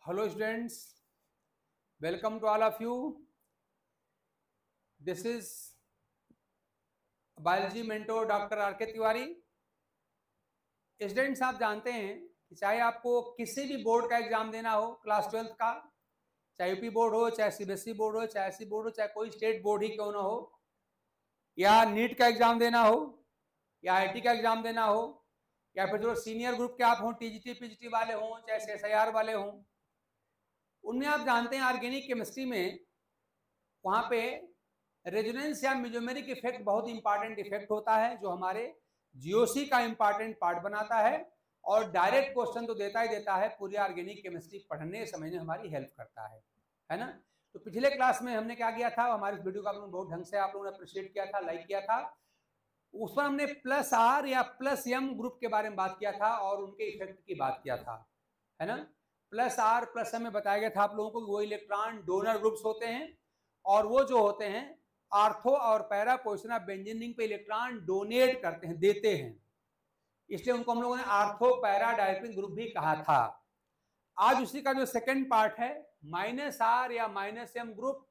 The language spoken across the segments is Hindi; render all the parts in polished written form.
Hello students, welcome to all of you. This is biology mentor doctor R K. Tiwari. Students, आप जानते हैं कि चाहे आपको किसी भी बोर्ड का एग्जाम देना हो, क्लास 12th का, चाहे यूपी बोर्ड हो, चाहे सीबीएसई बोर्ड हो, चाहे एससी बोर्ड हो, चाहे कोई स्टेट बोर्ड ही क्यों ना हो, या नीट का एग्जाम देना हो, या आईटी का एग्जाम देना हो, या फिर जो सीनियर ग्रुप के आप हों, टीजीटी पीजीटी वाले हों, चाहे सीएसआईआर वाले हों, उनमें आप जानते हैं ऑर्गेनिक केमिस्ट्री में वहाँ पे रेजोनेंस या मेसोमेरिक इफेक्ट बहुत इंपॉर्टेंट इफेक्ट होता है, जो हमारे जीओसी का इंपॉर्टेंट पार्ट बनाता है और डायरेक्ट क्वेश्चन तो देता ही देता है, पूरी ऑर्गेनिक केमिस्ट्री पढ़ने समझने हमारी हेल्प करता है ना. तो पिछले क्लास में हमने क्या किया था, हमारे इस वीडियो को आप लोगों ने बहुत ढंग से आप लोगों ने अप्रिशिएट किया था, लाइक किया था. उस पर हमने प्लस आर या प्लस एम ग्रुप के बारे में बात किया था और उनके इफेक्ट की बात किया था, है ना. प्लस आर प्लस एम में बताया गया था आप लोगों को वो इलेक्ट्रॉन डोनर ग्रुप्स होते हैं और वो जो होते हैं आर्थो और para position of benzene ring पे इलेक्ट्रॉन डोनेट करते हैं, देते हैं, इसलिए उनको हम लोगों ने आर्थो पैरा डायरेक्टिंग ग्रुप भी कहा था. आज उसी का जो सेकंड पार्ट है माइनस आर या माइनस एम ग्रुप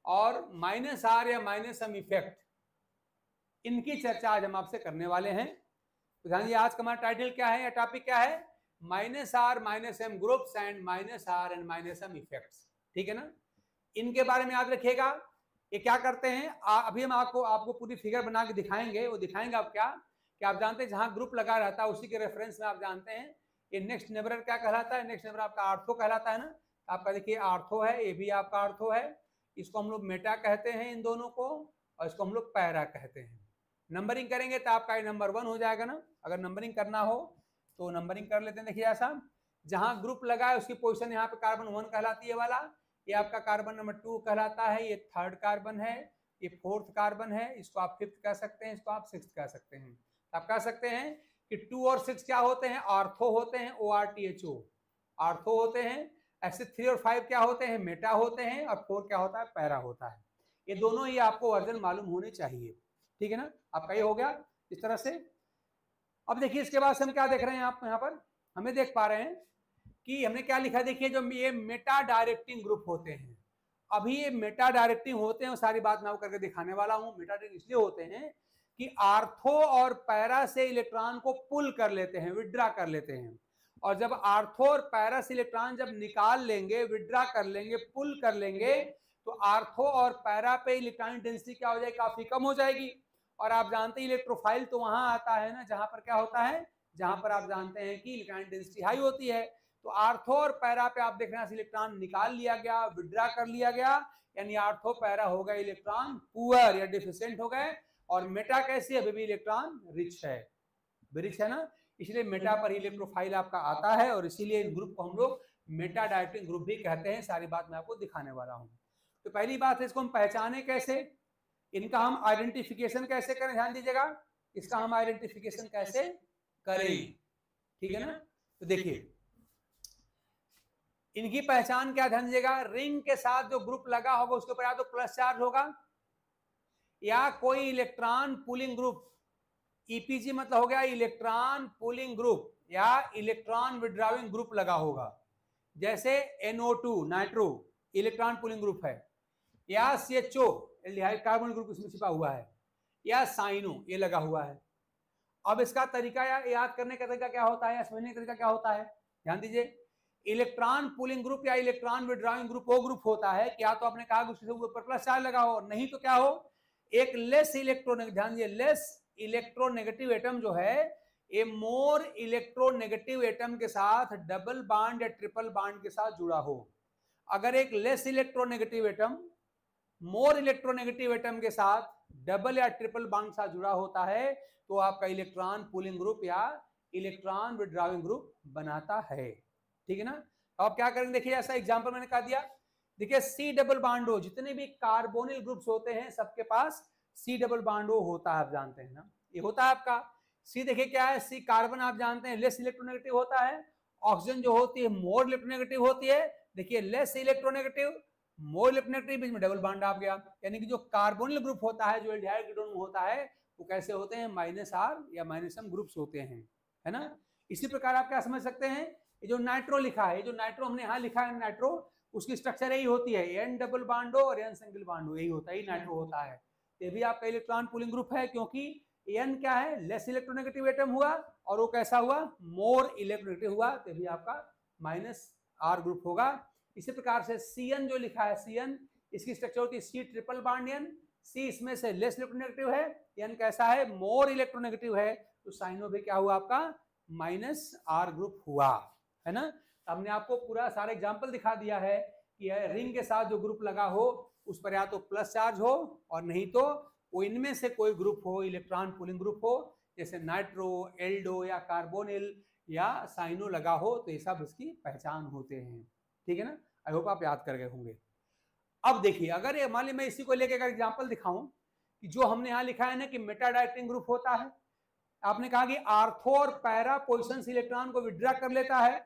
और माइनस आर या माइनस एम इफेक्ट, इनकी चर्चा आज हम आपसे करने वाले हैं. तो ध्यान दीजिए, आज का हमारा टाइटल क्या है या टॉपिक क्या है, minus R minus M groups and minus R and minus M effects. ठीक है ना. इनके बारे में याद रखिएगा. ये क्या करते हैं, अभी हम आपको पूरी फिगर बना के दिखाएंगे. वो दिखाएंगे आप क्या कि आप जानते हैं जहां ग्रुप लगा रहता है उसी के रेफरेंस में आप जानते हैं ये नेक्स्ट नेबरर क्या कहलाता है, नेक्स्ट नेबरर आपका आर्थो कहलाता है ना. आपका देखिए आर्थो है, ये भी आपका आर्थो है, इसको हम लोग मेटा कहते हैं इन दोनों को, और इसको हम लोग पैरा कहते हैं. नंबरिंग करेंगे तो आपका ये नंबर 1 हो जाएगा ना. अगर नंबरिंग करना हो तो नंबरिंग कर लेते हैं. देखिए ऐसा, जहां ग्रुप लगा है उसकी पोजीशन यहाँ पे कार्बन 1 कहलाती है वाला, ये आपका कार्बन नंबर 2 कहलाता है, ये 3rd कार्बन है, ये 4th कार्बन है, इसको आप 5th कह सकते हैं, इसको आप 6th कह सकते हैं. आप कह सकते हैं कि 2 और 6 क्या होते हैं, आर्थो होते हैं, ORTHO आर्थो होते हैं. ऐसे 3 और 5 क्या होते हैं, मेटा होते हैं, और 4 क्या होता है, पैरा होता है. ये दोनों ही आपको वर्जन मालूम होने चाहिए. ठीक है ना. आपका ये हो गया इस तरह से. अब देखिए इसके बाद से हम क्या देख रहे हैं, आप यहाँ पर हमें देख पा रहे हैं कि हमने क्या लिखा. देखिए जो ये मेटा डायरेक्टिंग ग्रुप होते हैं, अभी ये मेटा डायरेक्टिंग होते हैं, सारी बात मैं करके दिखाने वाला हूं. मेटा डायरेक्टिंग इसलिए होते हैं कि आर्थो और पैरा से इलेक्ट्रॉन को पुल कर लेते हैं, विड्रा कर लेते हैं, और जब आर्थो और पैरा से इलेक्ट्रॉन जब निकाल लेंगे, विड्रा कर लेंगे, पुल कर लेंगे, तो आर्थो और पैरा पे इलेक्ट्रॉनिक डेंसिटी क्या हो जाएगी, काफी कम हो जाएगी. और आप जानते हैं इलेक्ट्रोफाइल तो वहां आता है ना जहां पर क्या होता है, जहां पर आप जानते हैं कि इलेक्ट्रॉनिक डेंसिटी हाई होती है. तो आर्थो और पैरा पे आप देख रहे हैं इलेक्ट्रॉन निकाल लिया गया, विड्रा कर लिया गया, यानी आर्थो पैरा हो गए इलेक्ट्रॉन पुअर या डिफिशिएंट हो गए, और मेटा कैसी अभी भी इलेक्ट्रॉन रिच है, रिच है ना. इसलिए मेटा पर इलेक्ट्रोफाइल आपका आता है, और इसीलिए इन ग्रुप को हम लोग मेटा डायरेक्टिंग ग्रुप भी कहते हैं. सारी बात मैं आपको दिखाने वाला हूं. तो पहली बात है इसको हम पहचाने कैसे, इनका हम आइडेंटिफिकेशन कैसे करें. ध्यान दीजिएगा, इसका हम आइडेंटिफिकेशन कैसे करें. ठीक है ना. तो देखिए इनकी पहचान क्या, ध्यान दीजिएगा. रिंग के साथ जो ग्रुप लगा होगा उसके ऊपर या तो प्लस चार्ज होगा या कोई इलेक्ट्रॉन पुलिंग ग्रुप, ईपीजी मतलब हो गया इलेक्ट्रॉन पुलिंग ग्रुप या इलेक्ट्रॉन विड्राविंग ग्रुप लगा होगा. जैसे NO2 nitro electron pulling group है, या CHO एल्डिहाइड कार्बन ग्रुप इसमें छिपा हुआ है, या साइनो ये लगा हुआ है. अब इसका तरीका या याद करने का तरीका क्या होता है, या समझने का तरीका क्या होता है, ध्यान दीजिए. इलेक्ट्रॉन पुलिंग ग्रुप या इलेक्ट्रॉन विड्राइंग ग्रुप वो ग्रुप होता है, क्या तो आपने कहा उसके ऊपर प्लस चार्ज लगा हो, नहीं तो क्या हो, एक लेस इलेक्ट्रोनेगेटिव, ध्यान दीजिए, लेस इलेक्ट्रोनेगेटिव एटम जो है ये मोर इलेक्ट्रोनेगेटिव एटम के साथ डबल बॉन्ड या ट्रिपल बॉन्ड के साथ जुड़ा हो. अगर एक less electronegative atom more electronegative atom के साथ डबल या ट्रिपल बॉन्ड साथ जुड़ा होता है तो आपका इलेक्ट्रॉन पुलिंग ग्रुप या इलेक्ट्रॉन विड्राविंग ग्रुप बनाता है. ठीक है ना. अब क्या करेंगे, देखिए ऐसा एग्जांपल मैंने कहा दिया. देखिए C डबल बॉन्ड हो, जितने भी कार्बोनिल ग्रुप्स होते हैं सबके पास C डबल बॉन्ड होता है, आप जानते हैं ना, ये होता है आपका. C देखिए क्या है, C कार्बन आप जानते हैं लेस इलेक्ट्रोनेगेटिव होता है, ऑक्सीजन जो होती है मोर इलेक्ट्रोनेगेटिव होती है. देखिए लेस इलेक्ट्रोनेगेटिव मोर इलेक्ट्रोनेगेटिव, बीच में डबल बॉन्ड आ गया, यानी कि जो कार्बोनिल ग्रुप होता है जो एल्डिहाइड कीटोन में होता है वो कैसे होते हैं, -R या -M ग्रुप्स होते हैं, है ना. इसी प्रकार आप क्या समझ सकते हैं ये जो नाइट्रो लिखा है, ये जो नाइट्रो हमने यहाँ लिखा है नाइट्रो, उसकी स्ट्रक्चर यही होती है, एन डबल बॉन्ड हो और एन सिंगल बॉन्ड हो, यही होता है, यही नाइट्रो होता है। ये भी आपका इलेक्ट्रॉन पूलिंग ग्रुप है, क्योंकि एन क्या है, लेस इलेक्ट्रोनेगेटिव एटम हुआ, और वो कैसा हुआ, मोर इलेक्ट्रोनेगेटिव हुआ, तो भी आपका -R ग्रुप होगा। इसी प्रकार से Cn जो लिखा है, Cn, इसकी स्ट्रक्चर होती है C triple bond N, C इसमें से लेस इलेक्ट्रोनेगेटिव है, N कैसा है, मोर इलेक्ट्रोनेगेटिव है, तो साइनो भी क्या हुआ आपका, -R ग्रुप हुआ, है ना। हमने आपको पूरा सारा एग्जांपल दिखा दिया है कि रिंग के साथ जो ग्रुप लगा हो उस पर या तो प्लस चार्ज हो और नहीं तो वो इनमें से कोई ग्रुप हो, इलेक्ट्रॉन पुलिंग ग्रुप हो, जैसे नाइट्रो, एल्डो या कार्बोनिल या साइनो लगा हो, तो ये सब इसकी पहचान होते हैं, ठीक है ना। आई होप आप याद कर गए होंगे। अब देखिए, अगर ये मान ली मैं इसी को लेकर अगर एग्जांपल दिखाऊं कि जो हमने यहाँ लिखा है ना कि मेटा डायरेक्टिंग ग्रुप होता है, आपने कहा कि आर्थो और पैरा पोजिशन इलेक्ट्रॉन को विड्रा कर लेता है,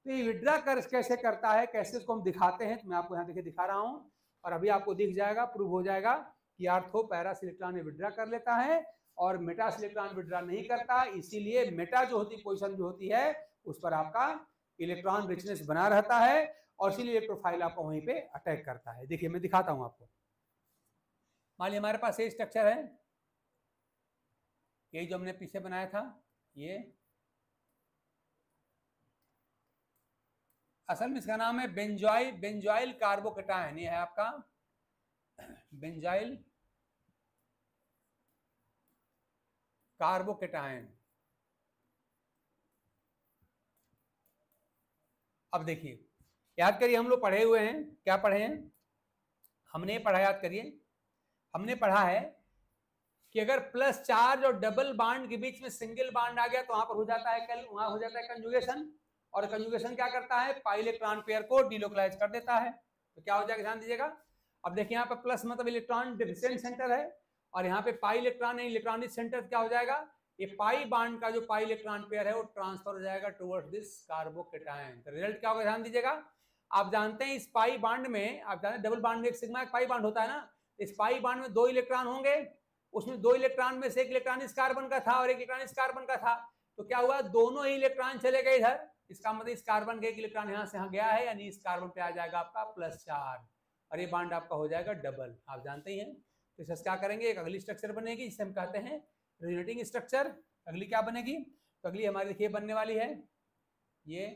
तो ये विड्रा कर कैसे करता है, कैसे इसको हम दिखाते हैं, तो मैं आपको यहाँ देखिए दिखा रहा हूँ, और अभी आपको दिख जाएगा, प्रूव हो जाएगा कि आर्थो पैरा इलेक्ट्रॉन विड्रा कर लेता है और मेटा इलेक्ट्रॉन विड्रा नहीं करता, इसीलिए मेटा जो होती पोजीशन जो होती है उस पर आपका इलेक्ट्रॉन रिचनेस बना रहता है और इसीलिए इलेक्ट्रोफाइल आपको वहीं पे अटैक करता है। देखिए मैं दिखाता हूं आपको। मान लीजिए हमारे पास ये स्ट्रक्चर है, ये जो हमने पीछे बनाया था, ये असल में इसका नाम है बेंजॉइल कार्बोकेटायन, ये है आपका बेंजाइल कार्बोकेटायन। अब देखिए, याद करिए, हम लोग पढ़े हुए हैं, क्या पढ़े हैं हमने पढ़ा, याद करिए, हमने पढ़ा है कि अगर प्लस चार्ज और डबल बॉन्ड के बीच में सिंगल बॉन्ड आ गया तो वहां पर हो जाता है वहां हो जाता है कंजुगेशन, और कंजुगेशन क्या करता है, पाई इलेक्ट्रॉन पेयर को डिलोकलाइज कर देता है। तो क्या हो जाएगा, ध्यान दीजिएगा। अब देखिए यहाँ पे प्लस मतलब इलेक्ट्रॉन डिफिशिएंट सेंटर है, और यहाँ पे पाई इलेक्ट्रॉन इलेक्ट्रॉनिक सेंटर, क्या हो जाएगा, ये पाई बॉन्ड का जो पाई इलेक्ट्रॉन पेयर है वो ट्रांसफर हो जाएगा टुवर्ड्स दिस कार्बोकेटायन। तो रिजल्ट क्या होगा, ध्यान दीजिएगा। आप जानते हैं इस पाई बॉन्ड में, आप जानते हैं डबल बॉन्ड में एक सिग्मा एक पाई बॉन्ड होता है ना, इस पाई बॉन्ड में 2 इलेक्ट्रॉन होंगे, उसमें 2 इलेक्ट्रॉन में से एक इलेक्ट्रॉन इस कार्बन का था और एक इलेक्ट्रॉन इस कार्बन का था, तो क्या हुआ, दोनों ही इलेक्ट्रॉन चले गए इधर, इसका मतलब इस कार्बन का एक इलेक्ट्रॉन यहाँ से यहाँ गया है, यानी इस कार्बन पे आ जाएगा आपका प्लस चार्ज और ये बॉन्ड आपका हो जाएगा डबल, आप जानते ही हैं। तो इसे क्या करेंगे, एक अगली स्ट्रक्चर बनेगी जिसे हम कहते हैं रिजोनेटिंग स्ट्रक्चर। अगली क्या बनेगी, तो अगली हमारी देखिए बनने वाली है, ये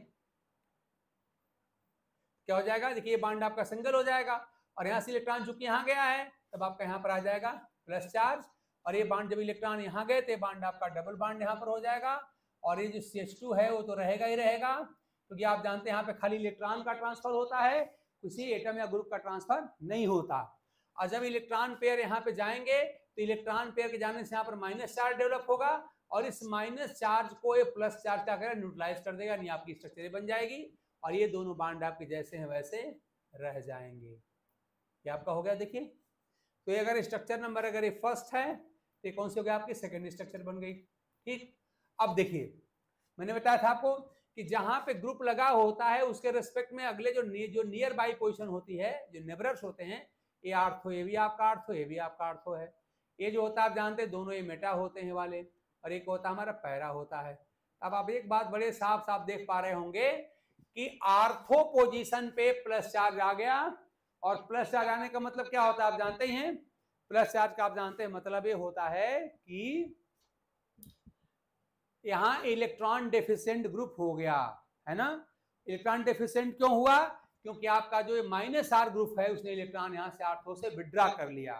क्या हो जाएगा, देखिए बॉन्ड आपका सिंगल हो जाएगा और यहाँ से इलेक्ट्रॉन चूंकि यहाँ गया है तब आपका यहाँ पर आ जाएगा प्लस चार्ज, और ये बॉन्ड जब इलेक्ट्रॉन यहाँ गए तो बॉन्ड आपका डबल बॉन्ड यहाँ पर हो जाएगा, और ये जो CH2 है वो तो रहेगा ही रहेगा, क्योंकि आप जानते हैं यहाँ पे खाली इलेक्ट्रॉन का ट्रांसफर होता है, किसी एटम या ग्रुप का ट्रांसफर नहीं होता। और जब इलेक्ट्रॉन पेयर यहाँ पे जाएंगे तो इलेक्ट्रॉन पेयर के जाने से यहाँ पर माइनस चार्ज डेवलप होगा, और इस माइनस चार्ज को ये प्लस चार्ज क्या करेगा, न्यूट्रलाइज कर देगा, यानी आपकी स्ट्रक्चर बन जाएगी और ये दोनों बॉन्ड आपके जैसे हैं वैसे रह जाएंगे। ये आपका हो गया। देखिए तो ये अगर स्ट्रक्चर नंबर अगर ये फर्स्ट है तो ये कौन सी हो गया, आपकी सेकेंड स्ट्रक्चर बन गई। ठीक, अब देखिए मैंने बताया था आपको कि जहां पे ग्रुप लगा होता है उसके रिस्पेक्ट में अगले जो नियर बाई पोजीशन होती है, जो नेबरर्स होते हैं, ये आर्थो, ये भी आपका आर्थो, ये भी आपका आर्थो है। ये जो होता है आप जानते हैं दोनों ये मेटा होते हैं वाले, और एक होता हमारा पैरा होता है। अब आप एक बात बड़े साफ साफ देख पा रहे होंगे कि आर्थो पोजीशन पे प्लस चार्ज आ गया, और प्लस चार्ज आने का मतलब क्या होता है आप जानते ही हैं, प्लस चार्ज का आप जानते हैं मतलब ये होता है कि यहां इलेक्ट्रॉन डेफिशिएंट ग्रुप हो गया, है ना। इलेक्ट्रॉन डेफिशिएंट क्यों हुआ, क्योंकि आपका जो -R ग्रुप है उसने इलेक्ट्रॉन यहां से आर्थो से विड्रा कर लिया,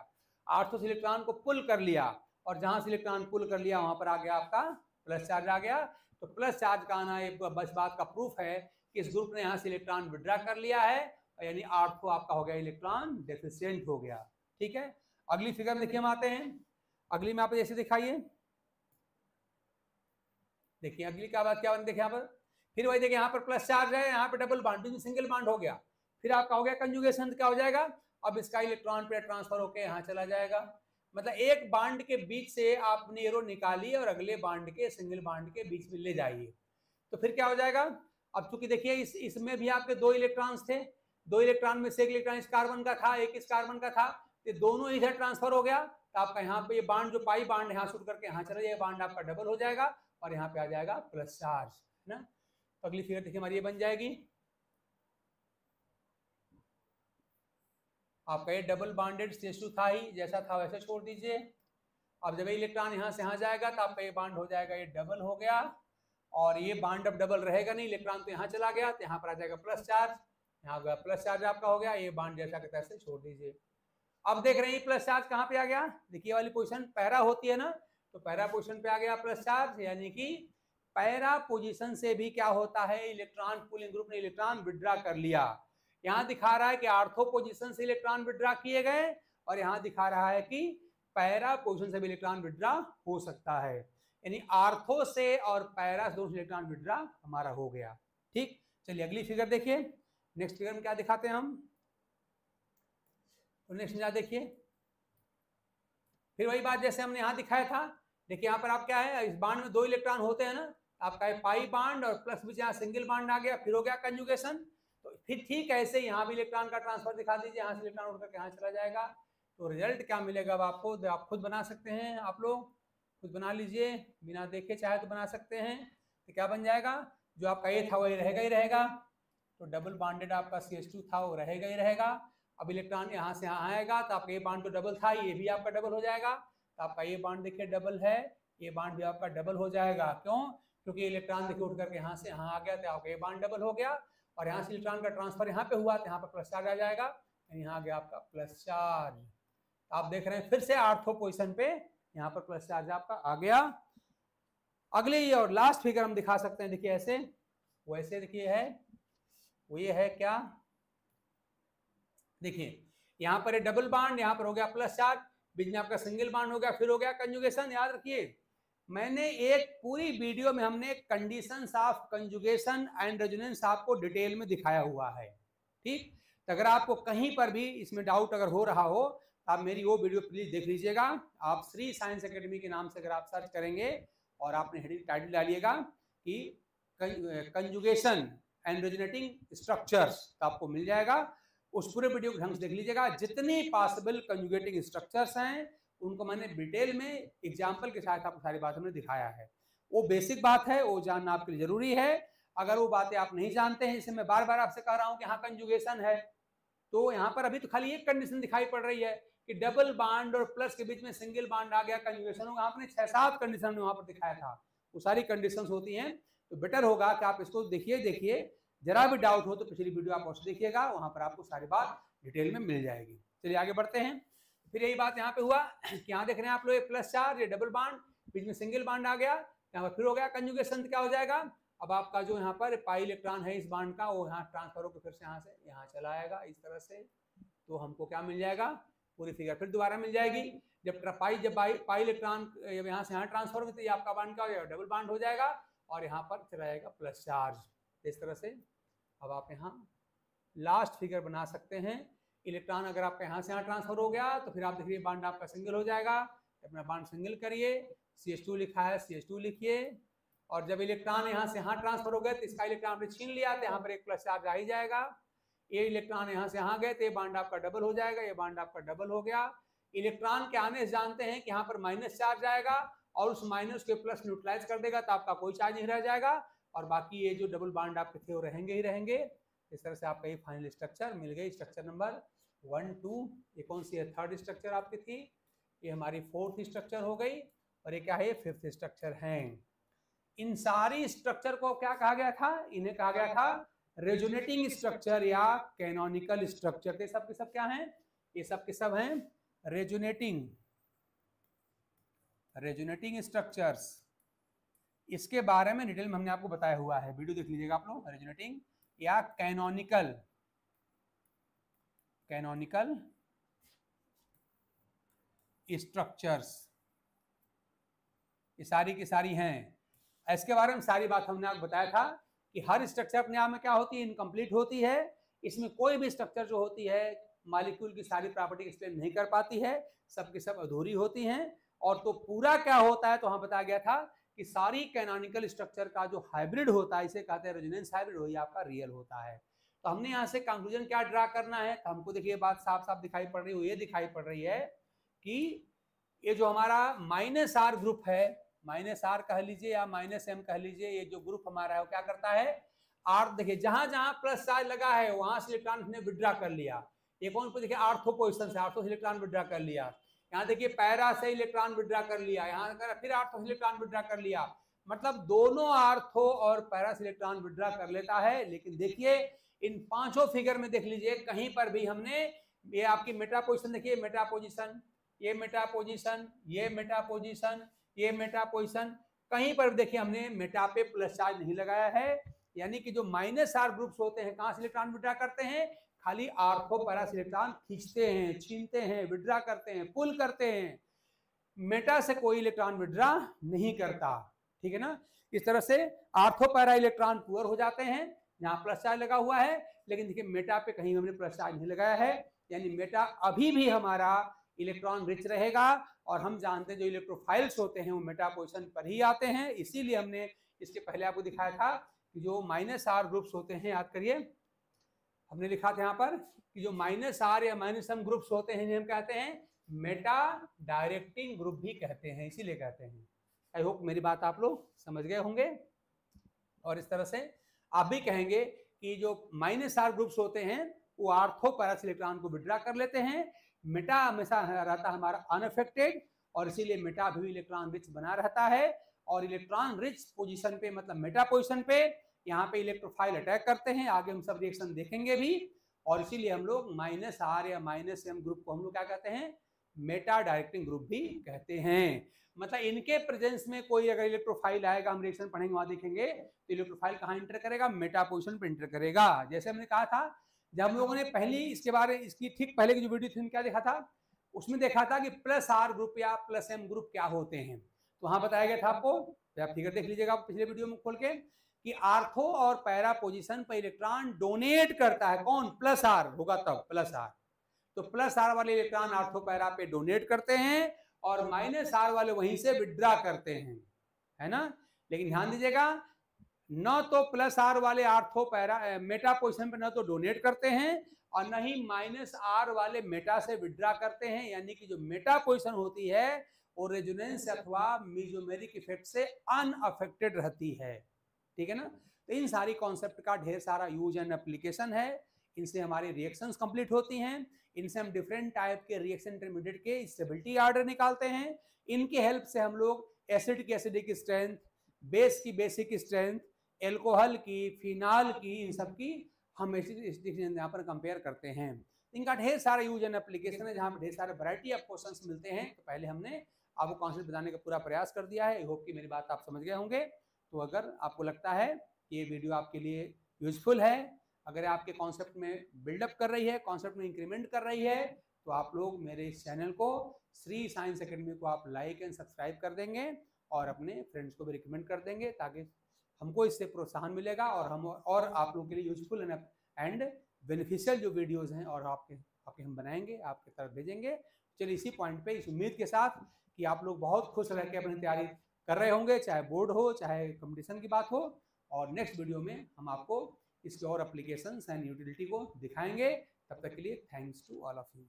आर्थो से इलेक्ट्रॉन को पुल कर लिया, और जहां से इलेक्ट्रॉन पुल कर लिया वहां पर आ गया आपका प्लस चार्ज आ गया। तो प्लस चार्ज का आना एक बस बात का प्रूफ है कि इस ग्रुप ने यहाँ से इलेक्ट्रॉन विड्रा कर लिया है, यानी आर्थो आपका हो गया इलेक्ट्रॉन डेफिशिएंट हो गया। ठीक है, अगली फिगर देखिए हम आते हैं, अगली में आप जैसे दिखाइए, देखिए अगली क्या बात क्या देखिए यहाँ पर, फिर वही देखिए यहाँ पर प्लस चार्ज है, यहाँ पर डबल बॉन्ड सिंगल बॉन्ड हो गया, फिर आपका हो गया कंजुगेशन, क्या हो जाएगा, अब इसका इलेक्ट्रॉन पे ट्रांसफर होकर यहाँ चला जाएगा, मतलब एक बॉन्ड के बीच से आपने एरो निकालिए और अगले बॉन्ड के सिंगल बॉन्ड के बीच में ले जाइए, तो फिर क्या हो जाएगा। अब चूंकि देखिए इसमें भी आपके 2 इलेक्ट्रॉन्स थे, 2 इलेक्ट्रॉन में से एक इलेक्ट्रॉन इस कार्बन का था, एक इस कार्बन का था, ये दोनों इधर ट्रांसफर हो गया, तो आपका यहाँ पे ये बॉन्ड जो पाई बॉन्ड यहाँ शुरू करके यहाँ चला जाएगा, बॉन्ड आपका डबल हो जाएगा और यहाँ पे आ जाएगा प्लस चार्ज, ना। तो अगली फिगर देखिए हमारी ये बन जाएगी, आपका ये डबल बॉन्डेड CH2 था ही, जैसा था वैसे छोड़ दीजिए। अब जब इलेक्ट्रॉन यहाँ से यहाँ जाएगा तो आपका ये बॉन्ड हो जाएगा, ये डबल हो गया, और ये बॉन्ड अब डबल रहेगा नहीं, इलेक्ट्रॉन तो यहाँ चला गया तो यहाँ पर आ जाएगा प्लस चार्ज, यहाँ गया प्लस चार्ज आपका हो गया, ये बॉन्ड जैसा कि तैसे छोड़ दीजिए। अब देख रहे हैं प्लस चार्ज कहाँ पे आ गया, देखिए वाली पोजीशन पैरा होती है ना, तो पैरा पोजीशन पे आ गया प्लस चार्ज, यानी कि पैरा पोजीशन से भी क्या होता है, इलेक्ट्रॉन पुलिंग ग्रुप ने इलेक्ट्रॉन विड्रॉ कर लिया। यहाँ दिखा रहा है कि आर्थो पोजीशन से इलेक्ट्रॉन विड्रॉ किए गए, और यहाँ दिखा रहा है कि पैरा पोजीशन से भी इलेक्ट्रॉन विड्रॉ हो सकता है, यानी आर्थो से और पैरा से दोनों इलेक्ट्रॉन विड्रॉ हमारा हो गया। ठीक, चलिए अगली फिगर देखिए, नेक्स्ट फिगर में क्या दिखाते हैं हम, तो नेक्स्ट में देखिए फिर वही बात जैसे हमने यहाँ दिखाया था। देखिए यहाँ पर आप क्या है, इस बांड में 2 इलेक्ट्रॉन होते हैं ना, आपका पाई बांड और प्लस बीच यहाँ सिंगल बांड आ गया, फिर हो गया कंजुगेशन। तो फिर ठीक ऐसे यहाँ भी इलेक्ट्रॉन का ट्रांसफर दिखा दीजिए, यहाँ से इलेक्ट्रॉन उठकर यहाँ चला जाएगा, तो रिजल्ट क्या मिलेगा अब आपको, आप खुद बना सकते हैं, आप लोग खुद बना लीजिए, बिना देखे चाहे तो बना सकते हैं। तो क्या बन जाएगा, जो आपका ये था वही रहेगा ही रहेगा, तो डबल बॉन्डेड आपका CH2 था वो रहेगा ही रहेगा। अब इलेक्ट्रॉन यहाँ से यहाँ आएगा तो आपका ये बॉन्ड तो डबल था, ये भी आपका डबल हो जाएगा, तो आपका ये बॉन्ड देखिए डबल है, ये बॉन्ड भी आपका डबल हो जाएगा। क्यों, क्योंकि इलेक्ट्रॉन देखिए उठ करके यहाँ से यहाँ आ गया तो आपका ये बॉन्ड डबल हो गया, और यहाँ से इलेक्ट्रॉन का ट्रांसफर यहाँ पे हुआ तो यहाँ पर प्लस चार्ज आ जाएगा, यहाँ आ गया आपका प्लस चार्ज। आप देख रहे हैं फिर से आर्थो पोजिशन पे यहाँ पर प्लस चार्ज आपका आ गया। अगले ये और लास्ट फिगर हम दिखा सकते हैं, देखिए ऐसे वैसे देखिए है वो ये है क्या, देखिए यहाँ पर डबल बॉन्ड, यहाँ पर हो गया प्लस चार्ज, बीच में आपका सिंगल बॉन्ड हो गया, फिर हो गया कंजुगेशन। याद रखिए मैंने एक पूरी वीडियो में हमने conditions of conjugation and resonance आपको डिटेल में दिखाया हुआ है। ठीक, तो अगर आपको कहीं पर भी इसमें डाउट अगर हो रहा हो तो आप मेरी वो वीडियो प्लीज देख लीजिएगा। आप श्री साइंस एकेडमी के नाम से अगर आप सर्च करेंगे और आपने हेडिंग टाइटल डालिएगा कि कंजुगेशन एंड रेजोनेटिंग स्ट्रक्चर्स, तो आपको मिल जाएगा। उस पूरे वीडियो को ढंग से देख लीजिएगा, जितनी पॉसिबल कंजुगेटिंग स्ट्रक्चर्स हैं उनको मैंने डिटेल में एग्जाम्पल के साथ आपको सारी बात हमने दिखाया है। वो बेसिक बात है, वो जानना आपके लिए जरूरी है। अगर वो बातें आप नहीं जानते हैं, जैसे मैं बार बार आपसे कह रहा हूँ कि यहाँ कंजुगेशन है, तो यहाँ पर अभी तो खाली एक कंडीशन दिखाई पड़ रही है कि डबल बॉन्ड और प्लस के बीच में सिंगल बॉन्ड आ गया, कंजुगेशन होगा। आपने 6-7 कंडीशन वहां पर दिखाया था, वो सारी कंडीशंस होती हैं। तो बेटर होगा कि आप इसको देखिए, जरा भी डाउट हो तो पिछली वीडियो आप उससे देखिएगा, वहां पर आपको सारी बात डिटेल में मिल जाएगी। चलिए आगे बढ़ते हैं। फिर यही बात यहाँ पे हुआ कि यहाँ देख रहे हैं आप लोग प्लस चार्ज, ये डबल बॉन्ड, बीच में सिंगल बॉन्ड आ गया, यहाँ पर फिर हो गया कंजुगेशन। क्या हो जाएगा, अब आपका जो यहाँ पर पाई इलेक्ट्रॉन है इस बॉन्ड का, वो यहाँ ट्रांसफर होकर फिर से यहाँ से यहाँ चला आएगा इस तरह से, तो हमको क्या मिल जाएगा, पूरी फिगर फिर दोबारा मिल जाएगी। जब पाई इलेक्ट्रॉन यहाँ से यहाँ ट्रांसफर होगा तो ये आपका बॉन्ड का हो जाएगा, डबल बॉन्ड हो जाएगा, और यहाँ पर चला जाएगा प्लस चार्ज इस तरह से। अब आप यहाँ लास्ट फिगर बना सकते हैं। इलेक्ट्रॉन अगर आपका यहाँ से यहाँ ट्रांसफर हो गया तो फिर आप देखिए बॉन्ड आपका सिंगल हो जाएगा, अपना बॉन्ड सिंगल करिए, CH2 लिखा है CH2 लिखिए, और जब इलेक्ट्रॉन यहाँ से यहाँ ट्रांसफर हो गया तो इसका इलेक्ट्रॉन आपने छीन लिया तो यहाँ पर एक प्लस चार्ज आ ही जाएगा। ये इलेक्ट्रॉन यहाँ से यहाँ गए तो ये बॉन्ड आपका डबल हो जाएगा, ये बॉन्ड आपका डबल हो गया। इलेक्ट्रॉन के आने से जानते हैं कि यहाँ पर माइनस चार्ज आएगा, और उस माइनस के प्लस न्यूट्रलाइज कर देगा तो आपका कोई चार्ज नहीं रह जाएगा, और बाकी ये जो डबल बॉन्ड आपके थे वो रहेंगे ही रहेंगे। इस तरह से आपका ये फाइनल स्ट्रक्चर मिल गई, स्ट्रक्चर नंबर 1, 2। ये कौन सी है, थर्ड स्ट्रक्चर आपकी थी, ये हमारी फोर्थ स्ट्रक्चर हो गई, और ये क्या है, फिफ्थ स्ट्रक्चर है। इन सारी स्ट्रक्चर को क्या कहा गया था, इन्हें कहा गया था रेजोनेटिंग स्ट्रक्चर या कैनोनिकल स्ट्रक्चर। ये सब के सब क्या हैं, ये सब के सब हैं रेजोनेटिंग स्ट्रक्चर्स। इसके बारे में डिटेल में हमने आपको बताया हुआ है, वीडियो देख लीजिएगा आप लोग। रेजोनेटिंग या कैनोनिकल स्ट्रक्चर्स, ये सारी की सारी हैं। इसके बारे में सारी बात हमने आपको बताया था कि हर स्ट्रक्चर अपने आप में क्या होती है, इनकम्प्लीट होती है। इसमें कोई भी स्ट्रक्चर जो होती है मॉलिक्यूल की सारी प्रॉपर्टी एक्सप्लेन नहीं कर पाती है, सबकी सब अधूरी होती हैं। और तो पूरा क्या होता है, तो वहां बताया गया था कि सारी कैनोनिकल स्ट्रक्चर का जो हाइब्रिड होता है, इसे कहते हैं रेजोनेंस हाइब्रिड, वही आपका रियल होता है। तो हमने यहाँ से कंक्लूजन क्या ड्रा करना है, तो हमको देखिए बात साफ साफ दिखाई पड़ रही है, ये दिखाई पड़ रही है कि ये जो हमारा -R ग्रुप है -r कह लीजिए या -m कह लीजिए, ये जो ग्रुप हमारा है वो क्या करता है, आर देखिए जहां जहां प्लस चार्ज लगा है वहां से इलेक्ट्रॉन ने विड्रॉ कर लिया। ये कौन पे देखिए आर्थो पोजीशन से, आर्थो से इलेक्ट्रॉन विड्रॉ कर लिया। यहाँ देखिए पैरा से इलेक्ट्रॉन विड्रॉ कर लिया, यहाँ फिर आर्थो से इलेक्ट्रॉन विड्रॉ कर लिया। मतलब दोनों आर्थो और पैरा से इलेक्ट्रॉन विड्रॉ कर लेता है। लेकिन देखिए इन पांचों फिगर में देख लीजिए कहीं पर भी हमने, ये आपकी मेटा पोजीशन देखिए, मेटा पोजीशन, ये मेटा पोजीशन, ये मेटा पोजीशन, ये मेटा पोजीशन, कहीं पर देखिए हमने मेटा पे प्लस चार्ज नहीं लगाया है। यानी कि जो -r ग्रुप्स होते हैं कहां से इलेक्ट्रॉन विड्रॉ करते हैं, खाली आर्थो पैरा से इलेक्ट्रॉन खींचते हैं, छीनते हैं, विड्रॉ करते हैं, पुल करते हैं। मेटा से कोई इलेक्ट्रॉन विड्रॉ नहीं करता, ठीक है ना। इस तरह से आर्थो पैरा इलेक्ट्रॉन पुअर हो जाते हैं जहां प्लस चार्ज लगा हुआ है। लेकिन देखिए मेटा पे कहीं हमने प्लस चार्ज नहीं लगाया है, यानी मेटा अभी भी हमारा इलेक्ट्रॉन रिच रहेगा। और हम जानते हैं जो इलेक्ट्रोफाइल्स होते हैं वो मेटा पोजीशन पर ही आते हैं। इसीलिए हमने इसके पहले आपको दिखाया था कि जो -r ग्रुप्स होते हैं, याद करिए हमने लिखा था यहाँ पर कि जो -r या -m ग्रुप्स होते हैं हम कहते हैं मेटा डायरेक्टिंग ग्रुप भी कहते हैं, इसीलिए कहते हैं। आई होप मेरी बात आप लोग समझ गए होंगे। और इस तरह से आप भी कहेंगे कि जो -r ग्रुप्स होते हैं वो आर्थो पैरा से इलेक्ट्रॉन को विड्रॉ कर लेते हैं, मेटा हमेशा रहता हमारा अनअफेक्टेड, और इसीलिए मेटा भी इलेक्ट्रॉन रिच बना रहता है। और इलेक्ट्रॉन रिच पोजीशन पे मतलब मेटा पोजीशन पे यहाँ पे इलेक्ट्रोफाइल अटैक करते हैं, आगे हम सब रिएक्शन देखेंगे भी। और इसीलिए हम लोग -r या -m ग्रुप को हम लोग क्या कहते हैं, मेटा डायरेक्टिंग ग्रुप भी कहते हैं। मतलब इनके प्रेजेंस में कोई अगर इलेक्ट्रोफाइल आएगा, हम रिएक्शन पढ़ेंगे वहां देखेंगे, तो इलेक्ट्रोफाइल कहाँ इंटर करेगा, मेटा पोजीशन पे इंटर करेगा। जैसे हमने कहा था जब हम लोगों ने पहली इसके बारे इसकी ठीक पहले की जो वीडियो थी क्या देखा था, उसमें देखा था कि +r ग्रुप या +m ग्रुप क्या होते हैं। तो वहां बताया गया था आपको, आप फिगर देख लीजिएगा पिछले वीडियो में खोल के, कि आर्थो और पैरा पोजीशन पर इलेक्ट्रॉन डोनेट करता है, कौन, +r होगा तब +r। तो +r वाले इलेक्ट्रॉन आर्थो पैरा पे डोनेट करते हैं और -r वाले वहीं से विड्रॉ करते हैं, है ना। लेकिन ध्यान दीजिएगा न तो +r वाले आर्थो पैरा मेटा पोजीशन पे न तो डोनेट करते हैं और न ही -r वाले मेटा से विड्रॉ करते हैं। यानी कि जो मेटा पोजीशन होती है वो रेजोनेंस अथवा मेसोमेरिक इफेक्ट से अनअफेक्टेड रहती है, ठीक है ना। तो इन सारी कॉन्सेप्ट का ढेर सारा यूज एंड एप्लीकेशन है। इनसे हमारी रिएक्शंस कंप्लीट होती हैं, इनसे हम डिफरेंट टाइप के रिएक्शन इंटरमीडिएट के स्टेबिलिटी ऑर्डर निकालते हैं। इनकी हेल्प से हम लोग एसिड की एसिडिक स्ट्रेंथ, बेस की बेसिक स्ट्रेंथ, एल्कोहल की, फिनाल की, इन सब की हम यहाँ पर कंपेयर करते हैं। इनका ढेर सारा यूज एंड एप्लीकेशन है जहाँ पर ढेर सारे वैरायटी ऑफ क्वेश्चंस मिलते हैं। तो पहले हमने आपको कॉन्सेप्ट बताने का पूरा प्रयास कर दिया है। आई होप कि मेरी बात आप समझ गए होंगे। तो अगर आपको लगता है कि ये वीडियो आपके लिए यूजफुल है, अगर आपके कॉन्सेप्ट में बिल्डअप कर रही है, कॉन्सेप्ट में इंक्रीमेंट कर रही है, तो आप लोग मेरे इस चैनल को श्री साइंस एकेडमी को आप लाइक एंड सब्सक्राइब कर देंगे और अपने फ्रेंड्स को भी रिकमेंड कर देंगे, ताकि हमको इससे प्रोत्साहन मिलेगा और हम और आप लोगों के लिए यूजफुल एंड बेनिफिशियल जो वीडियोस हैं और आपके हम बनाएंगे, आपके तरफ भेजेंगे। चलिए इसी पॉइंट पे इस उम्मीद के साथ कि आप लोग बहुत खुश रह के अपनी तैयारी कर रहे होंगे, चाहे बोर्ड हो चाहे कंपटीशन की बात हो। और नेक्स्ट वीडियो में हम आपको इसके और एप्लीकेशंस एंड यूटिलिटी को दिखाएंगे। तब तक के लिए thanks to all of you.